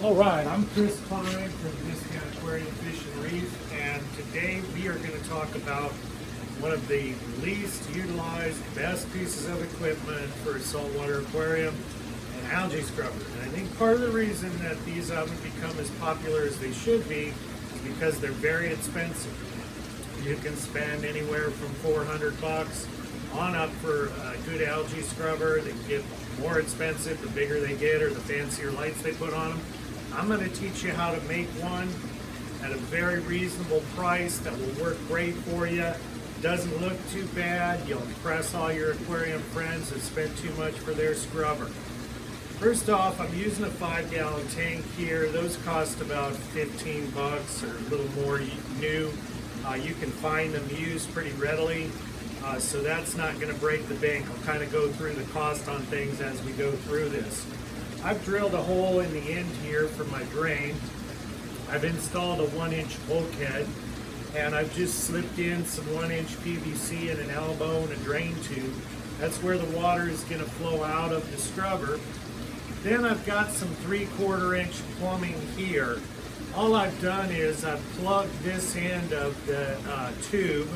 All right, I'm Kline from Discount Aquarium Fish and Reef, and today we are going to talk about one of the least utilized, best pieces of equipment for a saltwater aquarium, an algae scrubber. And I think part of the reason that these haven't become as popular as they should be is because they're very expensive. You can spend anywhere from $400 on up for a good algae scrubber. They get more expensive the bigger they get or the fancier lights they put on them. I'm going to teach you how to make one at a very reasonable price that will work great for you. Doesn't look too bad. You'll impress all your aquarium friends that spent too much for their scrubber. First off, I'm using a 5-gallon tank here. Those cost about 15 bucks or a little more new. You can find them used pretty readily. So that's not going to break the bank. I'll kind of go through the cost on things as we go through this. I've drilled a hole in the end here for my drain. I've installed a 1-inch bulkhead, and I've just slipped in some 1-inch PVC and an elbow and a drain tube. That's where the water is going to flow out of the scrubber. Then I've got some 3/4-inch plumbing here. All I've done is I've plugged this end of the tube.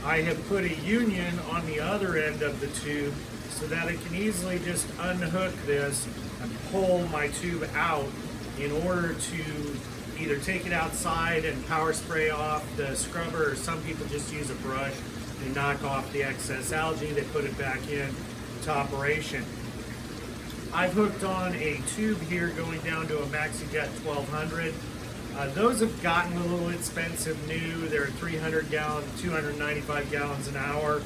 I have put a union on the other end of the tube so that I can easily just unhook this and pull my tube out in order to either take it outside and power spray off the scrubber, or some people just use a brush and knock off the excess algae. They put it back into operation. I've hooked on a tube here going down to a MaxiJet 1200. Those have gotten a little expensive new. They're 300 gallons, 295 gallons an hour.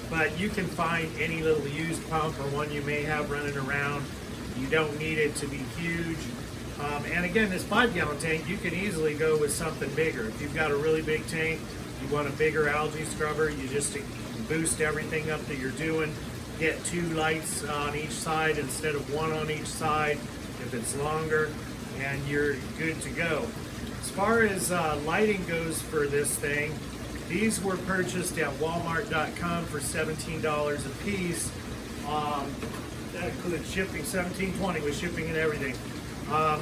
But you can find any little used pump or one you may have running around. You don't need it to be huge. And again, this 5-gallon tank, you can easily go with something bigger. If you've got a really big tank, you want a bigger algae scrubber, you just boost everything up that you're doing. Get 2 lights on each side instead of 1 on each side if it's longer, and you're good to go. As far as lighting goes for this thing, these were purchased at Walmart.com for $17 a piece. That includes shipping, $17.20 with shipping and everything.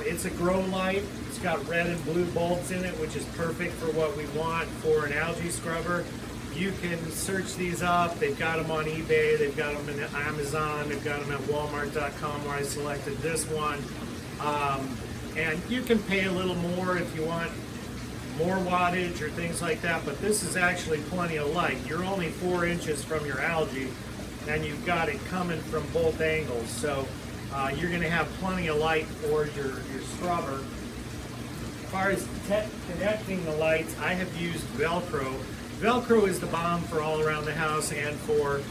It's a grow light. It's got red and blue bulbs in it, which is perfect for what we want for an algae scrubber. You can search these up. They've got them on eBay. They've got them on Amazon. They've got them at Walmart.com, where I selected this one. And you can pay a little more if you want more wattage or things like that, but this is actually plenty of light. You're only 4 inches from your algae, and you've got it coming from both angles, so you're going to have plenty of light for your scrubber. As far as connecting the lights, I have used Velcro. Velcro is the bomb for all around the house and for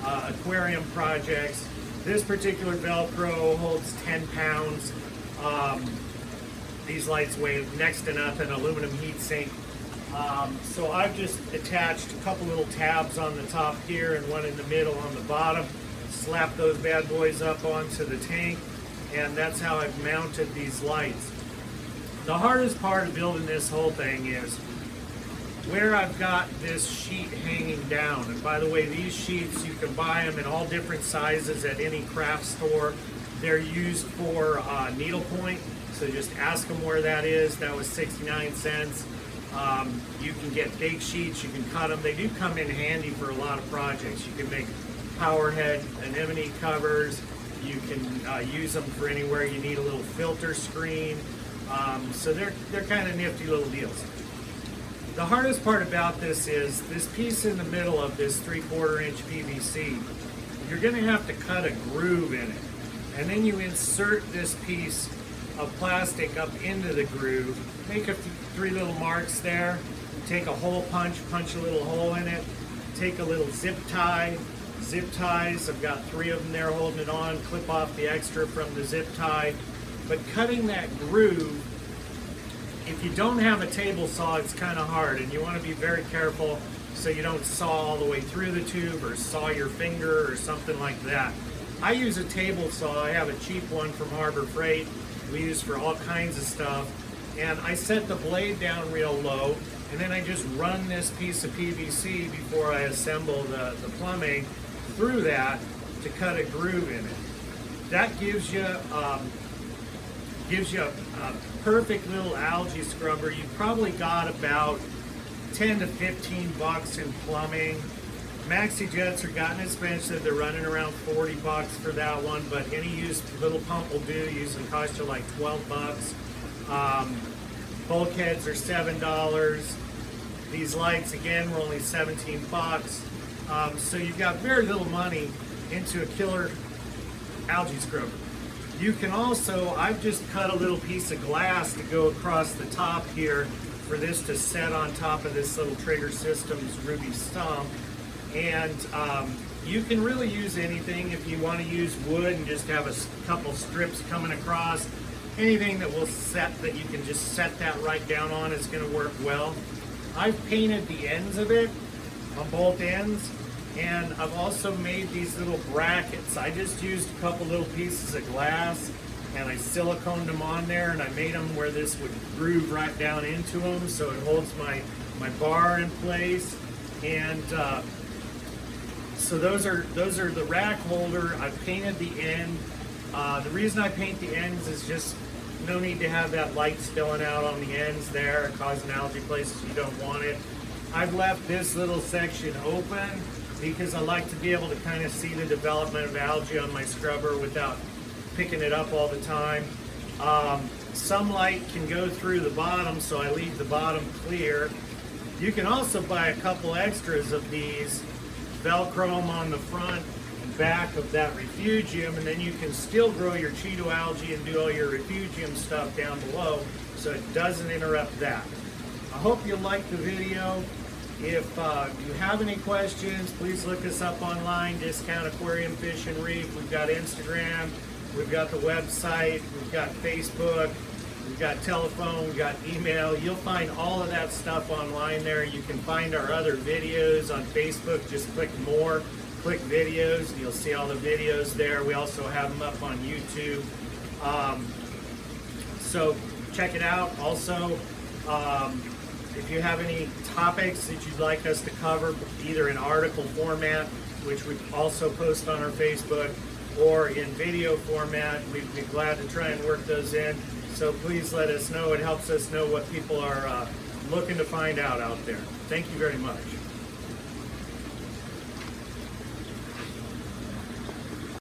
aquarium projects. This particular Velcro holds 10 pounds. These lights weigh next to nothing, aluminum heat sink. So I've just attached a couple little tabs on the top here and one in the middle on the bottom. Slap those bad boys up onto the tank, and that's how I've mounted these lights. The hardest part of building this whole thing is where I've got this sheet hanging down. And by the way, these sheets, you can buy them in all different sizes at any craft store. They're used for needlepoint. So just ask them where that is. That was 69 cents. You can get big sheets, you can cut them. They do come in handy for a lot of projects. You can make power head anemone covers. You can use them for anywhere you need a little filter screen. So they're kind of nifty little deals. The hardest part about this is this piece in the middle of this 3/4-inch PVC. You're going to have to cut a groove in it. And then you insert this piece of plastic up into the groove, make 3 little marks there, take a hole punch a little hole in it, take a little zip tie, zip ties, I've got 3 of them there holding it on, clip off the extra from the zip tie. But cutting that groove, if you don't have a table saw, it's kind of hard, and you want to be very careful so you don't saw all the way through the tube or saw your finger or something like that. I use a table saw. I have a cheap one from Harbor Freight. We use for all kinds of stuff, and I set the blade down real low, and then I just run this piece of PVC before I assemble the plumbing through that to cut a groove in it. That gives you Gives you a perfect little algae scrubber. You probably got about 10 to 15 bucks in plumbing. Maxi jets are gotten expensive. They're running around 40 bucks for that one, but any used little pump will do. Usually cost you like 12 bucks. Bulkheads are $7. These lights again were only 17 bucks. So you've got very little money into a killer algae scrubber. You can also, I've just cut a little piece of glass to go across the top here for this to set on top of this little Traeger Systems Ruby stump. And you can really use anything. If you want to use wood and just have a couple strips coming across, anything that will set, that you can just set that right down on is going to work well. I've painted the ends of it on both ends, and I've also made these little brackets. I just used a couple little pieces of glass and I siliconed them on there, and I made them where this would groove right down into them so it holds my bar in place. And so those are the rack holder. I painted the end. The reason I paint the ends is just no need to have that light spilling out on the ends there, causing algae places you don't want it. I've left this little section open because I like to be able to kind of see the development of algae on my scrubber without picking it up all the time. Some light can go through the bottom, so I leave the bottom clear. You can also buy a couple extras of these, Velcro them on the front and back of that refugium, and then you can still grow your Cheeto algae and do all your refugium stuff down below, so it doesn't interrupt that. I hope you liked the video. If you have any questions, please look us up online, Discount Aquarium Fish and Reef. We've got Instagram, we've got the website, we've got Facebook, we've got telephone, we've got email. You'll find all of that stuff online there. You can find our other videos on Facebook. Just click more, click videos, and you'll see all the videos there. We also have them up on YouTube. So check it out. Also, if you have any topics that you'd like us to cover, either in article format, which we also post on our Facebook, or in video format, we'd be glad to try and work those in. So please let us know. It helps us know what people are looking to find out there. Thank you very much.